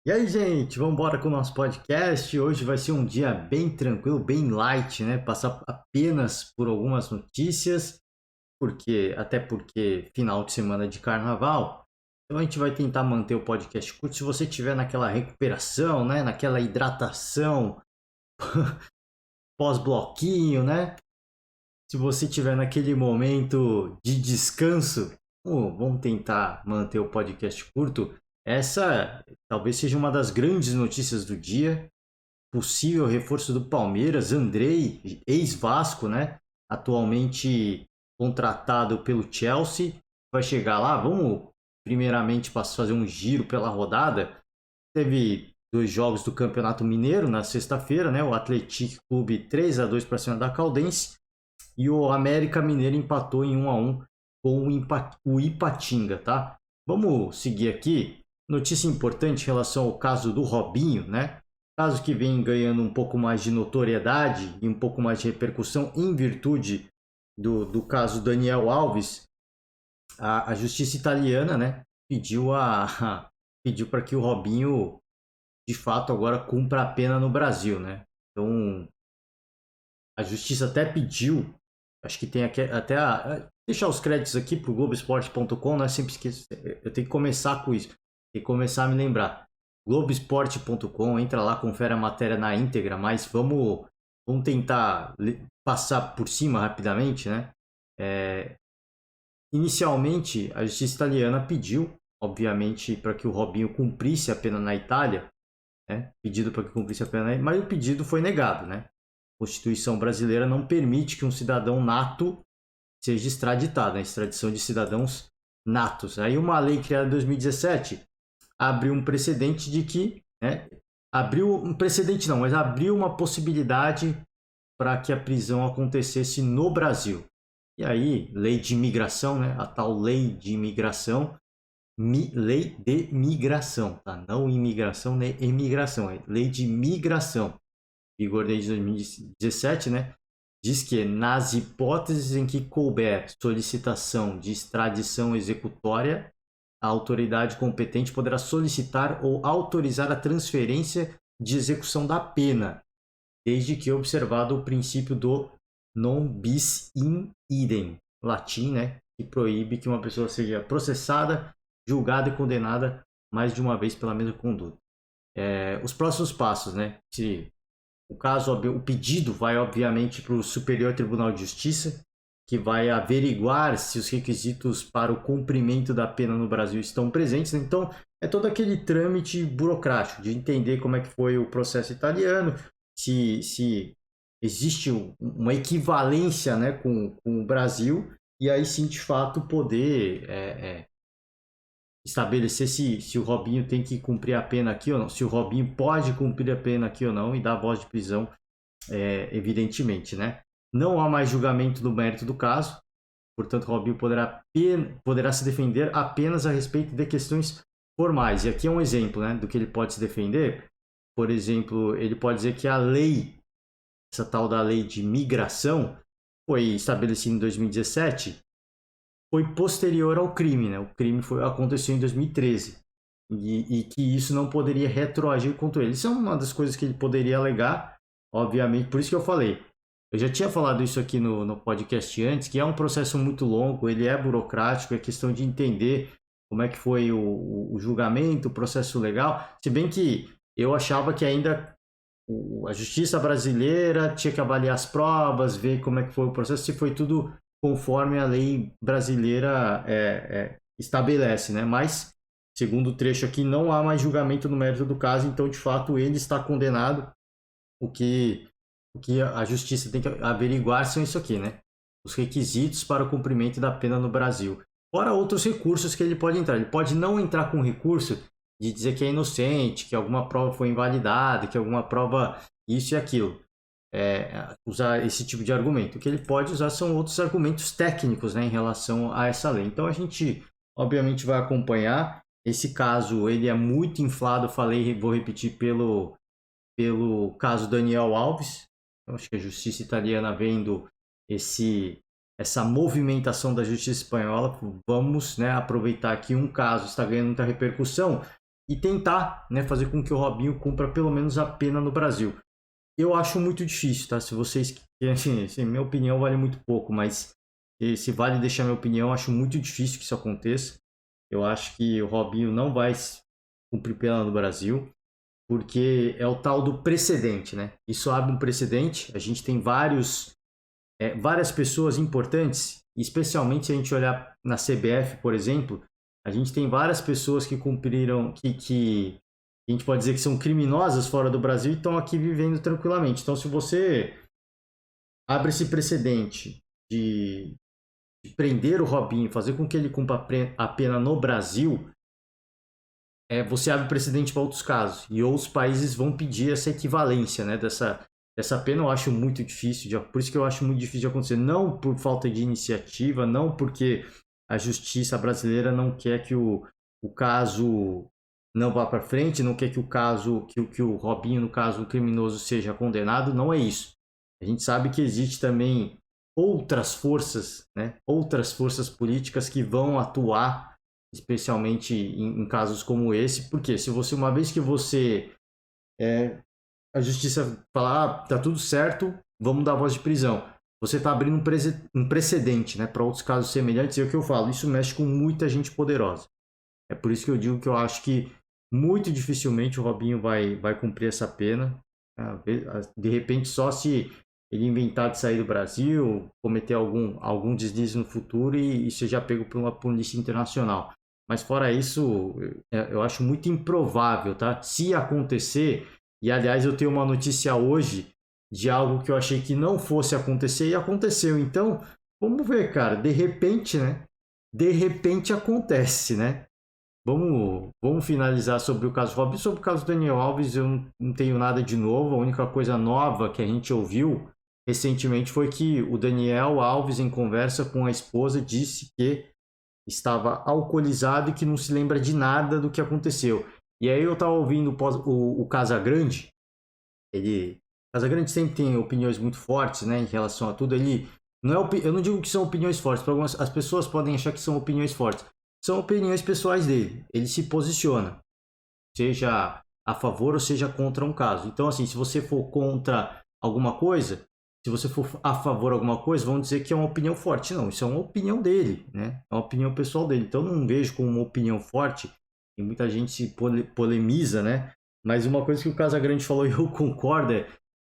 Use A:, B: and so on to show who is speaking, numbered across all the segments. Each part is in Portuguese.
A: E aí, gente, vamos embora com o nosso podcast. Hoje vai ser um dia bem tranquilo, bem light, né? Passar apenas por algumas notícias, até porque final de semana de carnaval. Então a gente vai tentar manter o podcast curto. Se você tiver naquela recuperação, né? Naquela hidratação pós-bloquinho, né? Se você tiver naquele momento de descanso, vamos tentar manter o podcast curto. Essa talvez seja uma das grandes notícias do dia. Possível reforço do Palmeiras, Andrei, ex-Vasco, né? Atualmente contratado pelo Chelsea. Vai chegar lá. Vamos primeiramente fazer um giro pela rodada. Teve dois jogos do Campeonato Mineiro na sexta-feira, né? O Atlético Clube 3-2 para cima da Caldense e o América Mineiro empatou em 1-1 com o Ipatinga, tá? Vamos seguir aqui. Notícia importante em relação ao caso do Robinho, né? Caso que vem ganhando um pouco mais de notoriedade e um pouco mais de repercussão em virtude do caso Daniel Alves. A justiça italiana, né, pediu para que o Robinho de fato agora cumpra a pena no Brasil, né? Então a justiça até pediu. Acho que tem aqui até deixar os créditos aqui para o Globoesporte.com, né? Sempre esqueço. Eu tenho que começar com isso. Tem que começar a me lembrar. Globoesporte.com, entra lá, confere a matéria na íntegra, mas vamos tentar passar por cima rapidamente, né? Inicialmente, a justiça italiana pediu, obviamente, para que o Robinho cumprisse a pena na Itália, né? Pedido para que cumprisse a pena na Itália, mas o pedido foi negado, né? A Constituição brasileira não permite que um cidadão nato seja extraditado, né? Extradição de cidadãos natos. Aí uma lei criada em 2017 abriu um precedente de que, né? Abriu um precedente não, mas abriu uma possibilidade para que a prisão acontecesse no Brasil. E aí, lei de imigração, né? A tal lei de imigração, lei de migração, tá? Não imigração, nem imigração, é lei de migração. Vigor desde 2017, né? Diz que nas hipóteses em que couber solicitação de extradição executória, a autoridade competente poderá solicitar ou autorizar a transferência de execução da pena, desde que observado o princípio do non bis in idem, latim, né, que proíbe que uma pessoa seja processada, julgada e condenada mais de uma vez pela mesma conduta. Os próximos passos, né? O pedido vai obviamente para o Superior Tribunal de Justiça, que vai averiguar se os requisitos para o cumprimento da pena no Brasil estão presentes. Então, é todo aquele trâmite burocrático de entender como é que foi o processo italiano, se existe uma equivalência, né, com o Brasil, e aí sim, de fato, poder estabelecer se o Robinho tem que cumprir a pena aqui ou não, se o Robinho pode cumprir a pena aqui ou não e dar voz de prisão, evidentemente, né? Não há mais julgamento do mérito do caso, portanto, Robinho poderá se defender apenas a respeito de questões formais. E aqui é um exemplo, né, do que ele pode se defender. Por exemplo, ele pode dizer que a lei, essa tal da lei de migração, foi estabelecida em 2017, foi posterior ao crime, né? O crime aconteceu em 2013 e que isso não poderia retroagir contra ele. Isso é uma das coisas que ele poderia alegar, obviamente. Por isso que eu falei. Eu já tinha falado isso aqui no podcast antes, que é um processo muito longo, ele é burocrático, é questão de entender como é que foi o julgamento, o processo legal. Se bem que eu achava que ainda a justiça brasileira tinha que avaliar as provas, ver como é que foi o processo, se foi tudo conforme a lei brasileira estabelece, né? Mas, segundo o trecho aqui, não há mais julgamento no mérito do caso, então, de fato, ele está condenado. O que a justiça tem que averiguar são isso aqui, né? Os requisitos para o cumprimento da pena no Brasil. Fora outros recursos que ele pode entrar. Ele pode não entrar com recurso de dizer que é inocente, que alguma prova foi invalidada, que alguma prova isso e aquilo. Usar esse tipo de argumento. O que ele pode usar são outros argumentos técnicos, né, em relação a essa lei. Então a gente, obviamente, vai acompanhar. Esse caso ele é muito inflado, vou repetir, pelo caso Daniel Alves. Eu acho que a justiça italiana vendo essa movimentação da justiça espanhola, vamos, né, aproveitar que um caso está ganhando muita repercussão, e tentar, né, fazer com que o Robinho cumpra pelo menos a pena no Brasil. Eu acho muito difícil, tá? Se vocês, assim, minha opinião vale muito pouco, mas se vale deixar minha opinião, acho muito difícil que isso aconteça. Eu acho que o Robinho não vai cumprir pena no Brasil, porque é o tal do precedente, né? Isso abre um precedente. A gente tem várias pessoas importantes, especialmente se a gente olhar na CBF, por exemplo, a gente tem várias pessoas que cumpriram, que a gente pode dizer que são criminosas fora do Brasil e estão aqui vivendo tranquilamente. Então, se você abre esse precedente de prender o Robinho, fazer com que ele cumpra a pena no Brasil, você abre precedente para outros casos. E outros países vão pedir essa equivalência, né, dessa pena. Eu acho muito difícil, por isso que eu acho muito difícil de acontecer. Não por falta de iniciativa, não porque a justiça brasileira não quer que o caso não vá para frente, não quer que o caso, que o Robinho, no caso, o criminoso, seja condenado. Não é isso. A gente sabe que existe também outras forças, né, outras forças políticas que vão atuar, especialmente em casos como esse, porque se você, uma vez que você a justiça falar, tá tudo certo, vamos dar voz de prisão, você está abrindo um precedente, né, para outros casos semelhantes. E é o que eu falo, isso mexe com muita gente poderosa. É por isso que eu digo que eu acho que muito dificilmente o Robinho vai cumprir essa pena. De repente, só se ele inventar de sair do Brasil, cometer algum deslize no futuro e seja pego por uma polícia internacional. Mas fora isso, eu acho muito improvável, tá? Se acontecer, e aliás eu tenho uma notícia hoje de algo que eu achei que não fosse acontecer e aconteceu. Então, vamos ver, cara. De repente, né? De repente acontece, né? Vamos finalizar sobre o caso Robinho. Sobre o caso Daniel Alves, eu não tenho nada de novo. A única coisa nova que a gente ouviu recentemente foi que o Daniel Alves, em conversa com a esposa, disse que estava alcoolizado e que não se lembra de nada do que aconteceu. E aí eu estava ouvindo o Casagrande. Casagrande sempre tem opiniões muito fortes, né, em relação a tudo. Ele não é, eu não digo que são opiniões fortes, para algumas as pessoas podem achar que são opiniões fortes. São opiniões pessoais dele. Ele se posiciona, seja a favor ou seja contra um caso. Então, assim, se você for contra alguma coisa, se você for a favor de alguma coisa, vão dizer que é uma opinião forte. Não, isso é uma opinião dele, né? É uma opinião pessoal dele. Então, eu não vejo como uma opinião forte. E muita gente se polemiza, né? Mas uma coisa que o Casagrande falou e eu concordo é: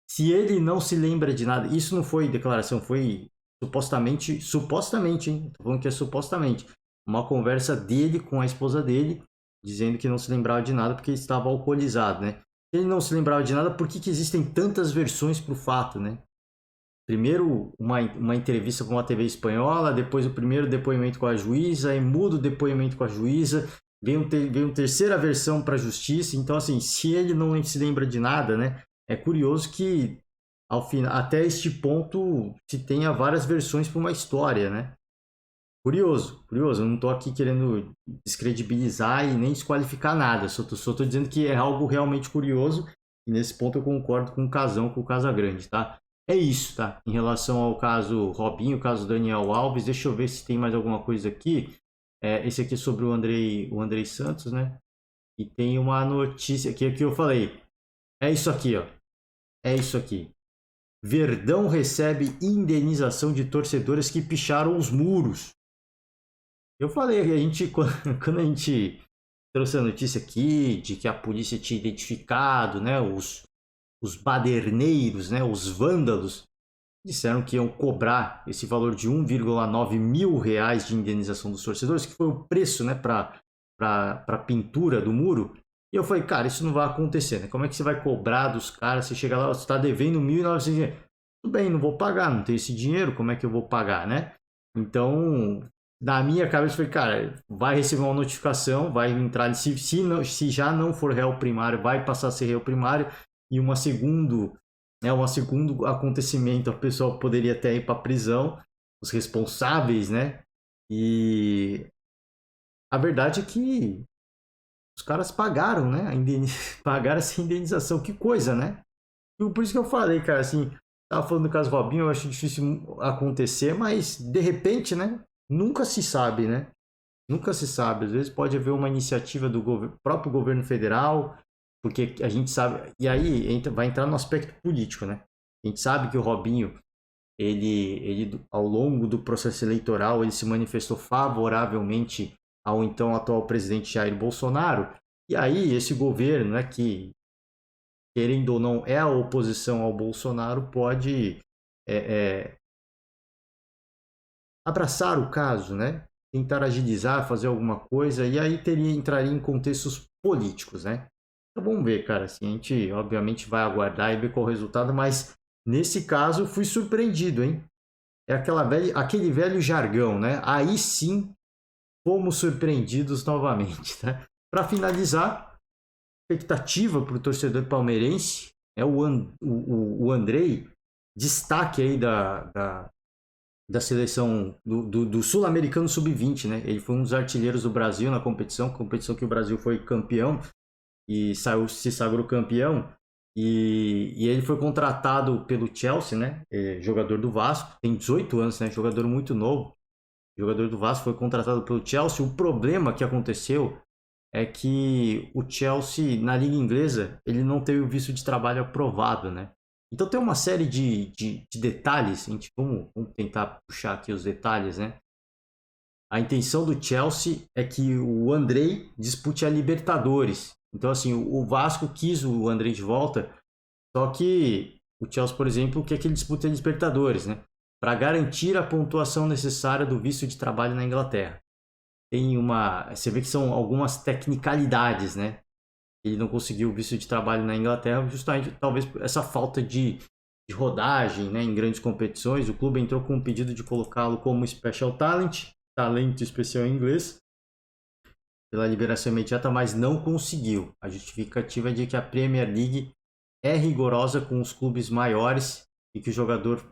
A: se ele não se lembra de nada, isso não foi declaração, foi supostamente, hein? Tô falando que é supostamente uma conversa dele com a esposa dele, dizendo que não se lembrava de nada porque estava alcoolizado, né? Se ele não se lembrava de nada, por que existem tantas versões para o fato, né? Primeiro uma entrevista com uma TV espanhola, depois o primeiro depoimento com a juíza, aí muda o depoimento com a juíza, vem uma terceira versão para a justiça. Então, assim, se ele não se lembra de nada, né? É curioso que ao final, até este ponto, se tenha várias versões para uma história, né? Curioso. Eu não estou aqui querendo descredibilizar e nem desqualificar nada. Só tô dizendo que é algo realmente curioso. E nesse ponto eu concordo com o Casão, com o Casagrande, tá? É isso, tá? Em relação ao caso Robinho, o caso Daniel Alves, deixa eu ver se tem mais alguma coisa aqui. Esse aqui é sobre o Andrei Santos, né? E tem uma notícia aqui que eu falei. É isso aqui, ó. É isso aqui. Verdão recebe indenização de torcedores que picharam os muros. Eu falei, quando a gente trouxe a notícia aqui de que a polícia tinha identificado, né, os baderneiros, né, os vândalos, disseram que iam cobrar esse valor de 1,9 mil reais de indenização dos torcedores, que foi o preço, né, para a pintura do muro. E eu falei, cara, isso não vai acontecer, né? Como é que você vai cobrar dos caras? Você chega lá, você está devendo 1.900 reais. Tudo bem, não vou pagar, não tenho esse dinheiro, como é que eu vou pagar, né? Então, na minha cabeça, eu falei, cara, vai receber uma notificação, vai entrar, se já não for réu primário, vai passar a ser réu primário, e um segundo acontecimento, a pessoa poderia até ir para prisão, os responsáveis, né? E a verdade é que os caras pagaram, né? Pagaram essa indenização, que coisa, né? Por isso que eu falei, cara, assim, tava falando do caso Robinho, eu acho difícil acontecer, mas de repente, né? Nunca se sabe, né? Nunca se sabe. Às vezes pode haver uma iniciativa do próprio governo federal, porque a gente sabe. E aí vai entrar no aspecto político, né? A gente sabe que o Robinho, ele ao longo do processo eleitoral, ele se manifestou favoravelmente ao então atual presidente Jair Bolsonaro. E aí esse governo, né, que querendo ou não é a oposição ao Bolsonaro, pode abraçar o caso, né? Tentar agilizar, fazer alguma coisa, e aí entraria em contextos políticos, né? Então vamos ver, cara. Assim, a gente obviamente vai aguardar e ver qual é o resultado, mas nesse caso fui surpreendido, hein? É aquele velho jargão, né? Aí sim fomos surpreendidos novamente, né? Para finalizar, expectativa para o torcedor palmeirense é o Andrei, destaque aí da seleção do Sul-Americano Sub-20, né? Ele foi um dos artilheiros do Brasil na competição que o Brasil foi campeão e se sagrou campeão. E ele foi contratado pelo Chelsea, né? Jogador do Vasco, tem 18 anos, né? Jogador muito novo. Jogador do Vasco foi contratado pelo Chelsea. O problema que aconteceu é que o Chelsea, na Liga Inglesa, ele não teve o visto de trabalho aprovado, né? Então tem uma série de detalhes, vamos tentar puxar aqui os detalhes, né? A intenção do Chelsea é que o Andrei dispute a Libertadores. Então, assim, o Vasco quis o Andrei de volta, só que o Chelsea, por exemplo, quer que ele dispute a Libertadores, né? Para garantir a pontuação necessária do visto de trabalho na Inglaterra. Você vê que são algumas tecnicalidades, né? Ele não conseguiu o visto de trabalho na Inglaterra, justamente talvez por essa falta de rodagem, né, em grandes competições. O clube entrou com um pedido de colocá-lo como Special Talent, talento especial em inglês, pela liberação imediata, mas não conseguiu. A justificativa é de que a Premier League é rigorosa com os clubes maiores e que o jogador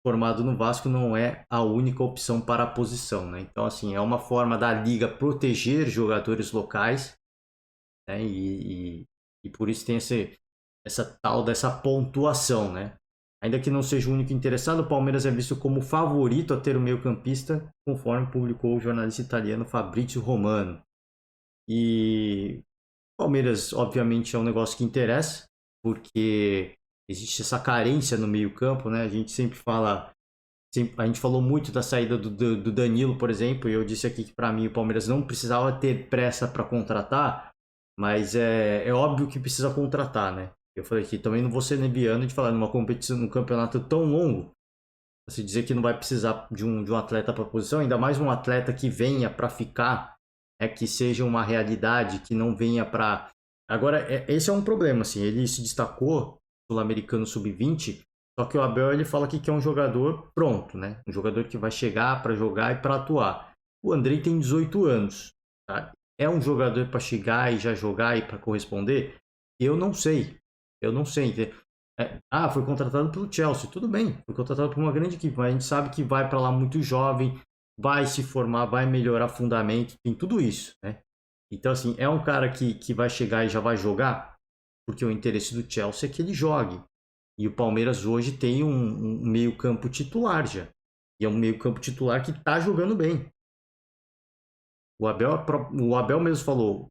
A: formado no Vasco não é a única opção para a posição, né? Então, assim, é uma forma da liga proteger jogadores locais, né? E por isso tem essa tal dessa pontuação, né? Ainda que não seja o único interessado, o Palmeiras é visto como favorito a ter o meio-campista, conforme publicou o jornalista italiano Fabrizio Romano. E o Palmeiras, obviamente, é um negócio que interessa, porque existe essa carência no meio-campo, né? A gente sempre fala, a gente falou muito da saída do Danilo, por exemplo, e eu disse aqui que para mim o Palmeiras não precisava ter pressa para contratar, mas é óbvio que precisa contratar, né? Eu falei que também não vou ser nebiano de falar numa competição, num campeonato tão longo, você dizer que não vai precisar de um atleta para posição, ainda mais um atleta que venha para ficar, que seja uma realidade, que não venha para. Agora, esse é um problema, assim, ele se destacou Sul-Americano Sub-20, só que o Abel ele fala que é um jogador pronto, né? Um jogador que vai chegar para jogar e para atuar. O Andrei tem 18 anos, tá? É um jogador para chegar e já jogar e para corresponder? Eu não sei. Eu não sei. Foi contratado pelo Chelsea. Tudo bem, foi contratado por uma grande equipe, mas a gente sabe que vai para lá muito jovem, vai se formar, vai melhorar fundamento, tem tudo isso, né? Então, assim, é um cara que vai chegar e já vai jogar, porque o interesse do Chelsea é que ele jogue. E o Palmeiras hoje tem um meio-campo titular já. E é um meio-campo titular que está jogando bem. O Abel mesmo falou,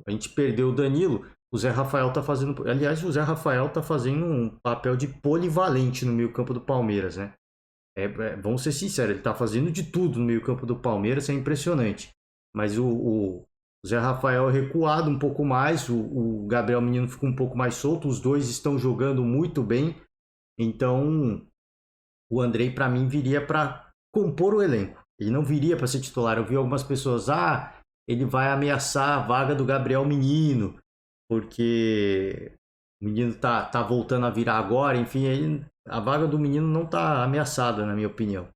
A: a gente perdeu o Danilo, o Zé Rafael tá fazendo. Aliás, o Zé Rafael tá fazendo um papel de polivalente no meio-campo do Palmeiras, né? Vamos ser sinceros, ele tá fazendo de tudo no meio-campo do Palmeiras, é impressionante. Mas o Zé Rafael é recuado um pouco mais, o Gabriel Menino ficou um pouco mais solto, os dois estão jogando muito bem. Então, o Andrei, para mim, viria para compor o elenco. Ele não viria para ser titular. Eu vi algumas pessoas, ele vai ameaçar a vaga do Gabriel Menino, porque o menino tá voltando a virar agora, enfim, a vaga do menino não tá ameaçada, na minha opinião.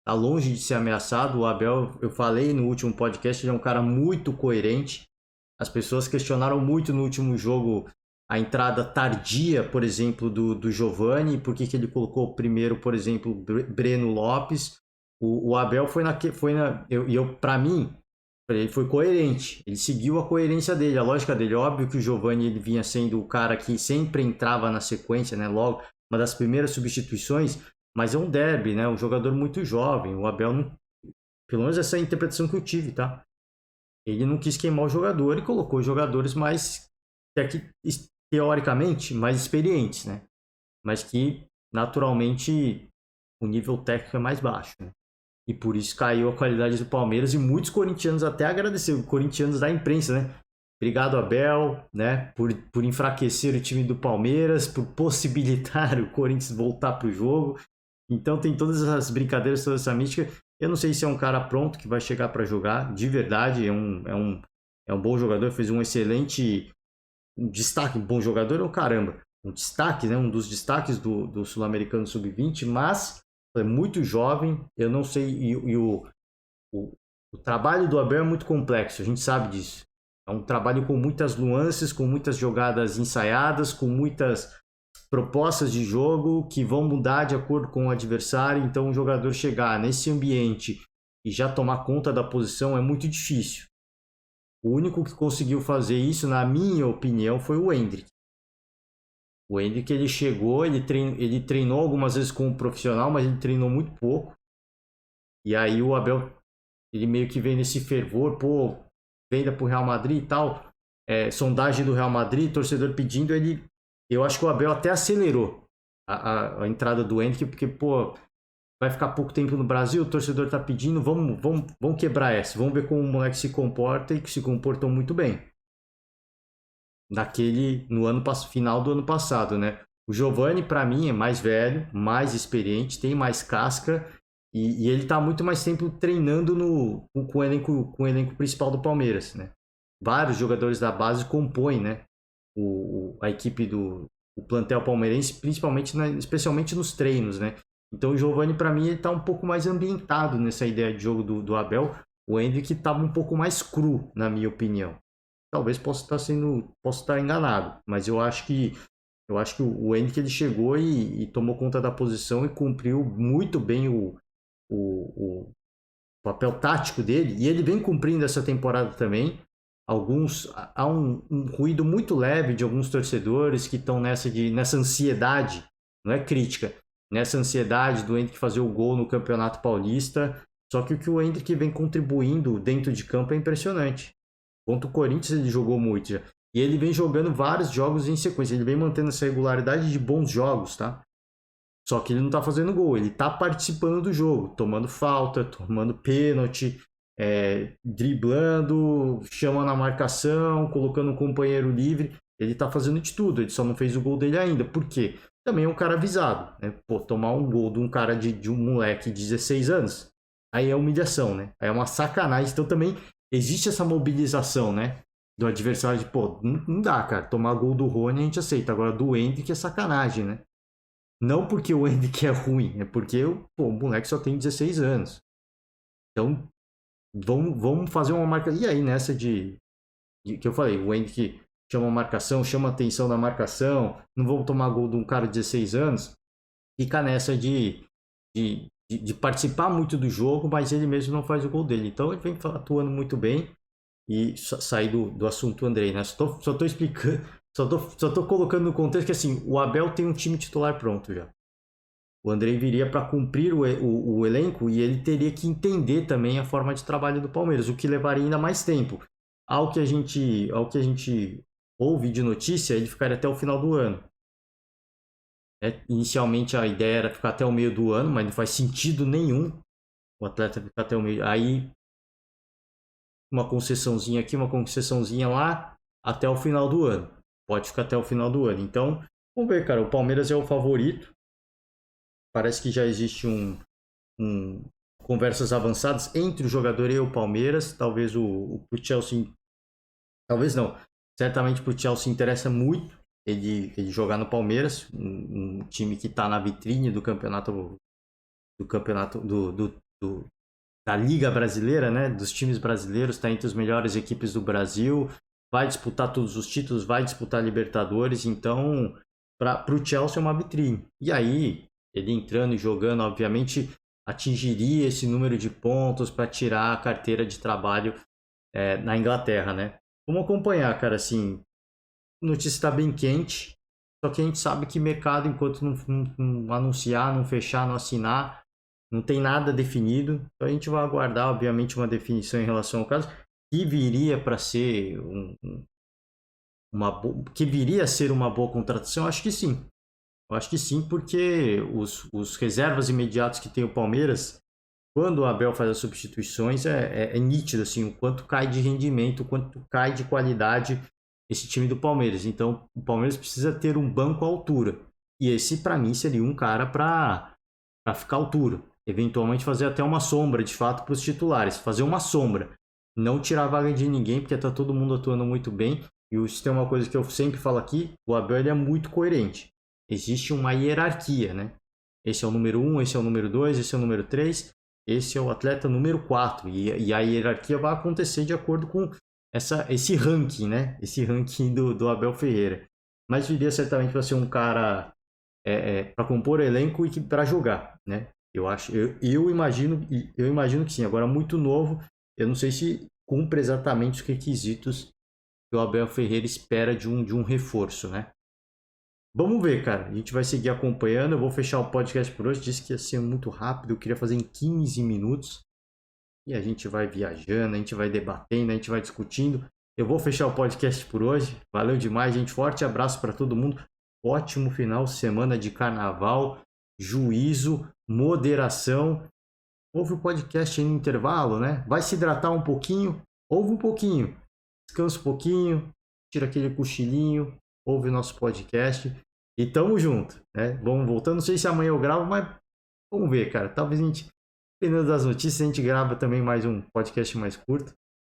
A: Tá longe de ser ameaçado. O Abel, eu falei no último podcast, ele é um cara muito coerente. As pessoas questionaram muito no último jogo a entrada tardia, por exemplo, do Giovani, por que ele colocou primeiro, por exemplo, Breno Lopes. O Abel para mim, ele foi coerente, ele seguiu a coerência dele, a lógica dele. Óbvio que o Giovani ele vinha sendo o cara que sempre entrava na sequência, né? Logo, uma das primeiras substituições, mas é um derby, né? Um jogador muito jovem. O Abel não, Pelo menos essa é a interpretação que eu tive, tá? Ele não quis queimar o jogador e colocou jogadores mais, teoricamente, mais experientes, né? Mas que, naturalmente, o nível técnico é mais baixo, né? E por isso caiu a qualidade do Palmeiras e muitos corintianos até agradeceram, corintianos da imprensa, né? Obrigado, Abel, né? Por enfraquecer o time do Palmeiras, por possibilitar o Corinthians voltar para o jogo. Então tem todas essas brincadeiras, toda essa mística. Eu não sei se é um cara pronto que vai chegar para jogar, de verdade, é um bom jogador, fez um excelente destaque, um bom jogador, ou caramba, um destaque, né? Um dos destaques do Sul-Americano Sub-20, mas é muito jovem, eu não sei, o trabalho do Abel é muito complexo, a gente sabe disso. É um trabalho com muitas nuances, com muitas jogadas ensaiadas, com muitas propostas de jogo que vão mudar de acordo com o adversário. Então, um jogador chegar nesse ambiente e já tomar conta da posição é muito difícil. O único que conseguiu fazer isso, na minha opinião, foi o Endrick. O Endrick, ele chegou, ele treinou algumas vezes com um profissional, mas ele treinou muito pouco. E aí o Abel, ele meio que vem nesse fervor, pô, venda pro Real Madrid e tal. Sondagem do Real Madrid, torcedor pedindo, eu acho que o Abel até acelerou a entrada do Endrick, porque, pô, vai ficar pouco tempo no Brasil, o torcedor tá pedindo, vamos quebrar essa, vamos ver como o moleque se comporta, e que se comportou muito bem. Final do ano passado, né? O Giovani, para mim, é mais velho, mais experiente, tem mais casca, e ele tá muito mais tempo treinando com o elenco principal do Palmeiras, né? Vários jogadores da base compõem, né? A equipe o plantel palmeirense, especialmente nos treinos, né? Então o Giovani, para mim, ele tá um pouco mais ambientado nessa ideia de jogo do Abel. O Endrick estava um pouco mais cru, na minha opinião. Talvez possa estar enganado, mas eu acho que o Endrick, ele chegou e tomou conta da posição e cumpriu muito bem o papel tático dele, e ele vem cumprindo essa temporada também. Há um ruído muito leve de alguns torcedores que estão nessa ansiedade, não é crítica, nessa ansiedade do Endrick fazer o gol no Campeonato Paulista. Só que o que o Endrick vem contribuindo dentro de campo é impressionante. Contra o Corinthians ele jogou muito já. E ele vem jogando vários jogos em sequência. Ele vem mantendo essa regularidade de bons jogos, tá? Só que ele não tá fazendo gol. Ele tá participando do jogo. Tomando falta, tomando pênalti, driblando, chamando a marcação, colocando um companheiro livre. Ele tá fazendo de tudo. Ele só não fez o gol dele ainda. Por quê? Também é um cara avisado, né? Pô, tomar um gol de um cara de um moleque de 16 anos, aí é humilhação, né? Aí é uma sacanagem. Então também existe essa mobilização, né? Do adversário de, pô, não dá, cara. Tomar gol do Rony a gente aceita. Agora do Endrick é sacanagem, né? Não porque o Endrick é ruim, é porque o moleque só tem 16 anos. Então, vamos fazer uma marca. E aí, nessa de que eu falei, o Endrick chama a marcação, chama a atenção da marcação, não vamos tomar gol de um cara de 16 anos, fica nessa de participar muito do jogo, mas ele mesmo não faz o gol dele. Então ele vem atuando muito bem. E sair do assunto Andrei, né? Só tô explicando, só tô colocando no contexto que assim, o Abel tem um time titular pronto já. O Andrei viria para cumprir o elenco e ele teria que entender também a forma de trabalho do Palmeiras, o que levaria ainda mais tempo. Ao que a gente ouve de notícia, ele ficaria até o final do ano. Inicialmente a ideia era ficar até o meio do ano, mas não faz sentido nenhum o atleta ficar até o meio. Aí uma concessãozinha aqui, uma concessãozinha lá, até o final do ano. Pode ficar até o final do ano. Então, vamos ver, cara. O Palmeiras é o favorito. Parece que já existe conversas avançadas entre o jogador e o Palmeiras. Talvez o Chelsea... Talvez não. Certamente pro Chelsea interessa muito ele jogar no Palmeiras. Um time que está na vitrine do campeonato... da Liga Brasileira, né? Dos times brasileiros, está entre as melhores equipes do Brasil, vai disputar todos os títulos, vai disputar Libertadores, então para o Chelsea é uma vitrine. E aí, ele entrando e jogando, obviamente, atingiria esse número de pontos para tirar a carteira de trabalho na Inglaterra, né? Vamos acompanhar, cara, assim, a notícia está bem quente, só que a gente sabe que mercado, enquanto não anunciar, não fechar, não assinar, Não tem nada definido. Então a gente vai aguardar, obviamente, uma definição em relação ao caso, que viria para ser que viria a ser uma boa contratação. Acho que sim. Eu acho que sim, porque os reservas imediatos que tem o Palmeiras, quando o Abel faz as substituições, é nítido assim, o quanto cai de rendimento, o quanto cai de qualidade esse time do Palmeiras. Então, o Palmeiras precisa ter um banco à altura. E esse, para mim, seria um cara para ficar à altura. Eventualmente fazer até uma sombra, de fato, para os titulares. Fazer uma sombra. Não tirar a vaga de ninguém, porque está todo mundo atuando muito bem. E se tem uma coisa que eu sempre falo aqui, o Abel ele é muito coerente. Existe uma hierarquia, né? Esse é o número 1, esse é o número 2, esse é o número 3, esse é o atleta número 4. E a hierarquia vai acontecer de acordo com esse ranking, né? Esse ranking do Abel Ferreira. Mas viria certamente para ser um cara para compor elenco e para jogar, né? Eu imagino que sim. Agora muito novo, eu não sei se cumpre exatamente os requisitos que o Abel Ferreira espera de um reforço, né? Vamos ver, cara. A gente vai seguir acompanhando. Eu vou fechar o podcast por hoje. Disse que ia ser muito rápido. Eu queria fazer em 15 minutos. E a gente vai viajando, a gente vai debatendo, a gente vai discutindo. Eu vou fechar o podcast por hoje. Valeu demais, gente. Forte abraço para todo mundo. Ótimo final de semana de carnaval. Juízo, moderação. Ouve o podcast aí no intervalo, né? Vai se hidratar um pouquinho. Ouve um pouquinho. Descansa um pouquinho. Tira aquele cochilinho. Ouve o nosso podcast. E tamo junto, né? Vamos voltando. Não sei se amanhã eu gravo, mas vamos ver, cara. Talvez a gente, dependendo das notícias, a gente grava também mais um podcast mais curto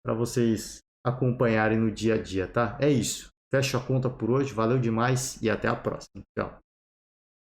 A: para vocês acompanharem no dia a dia, tá? É isso. Fecho a conta por hoje. Valeu demais e até a próxima. Tchau.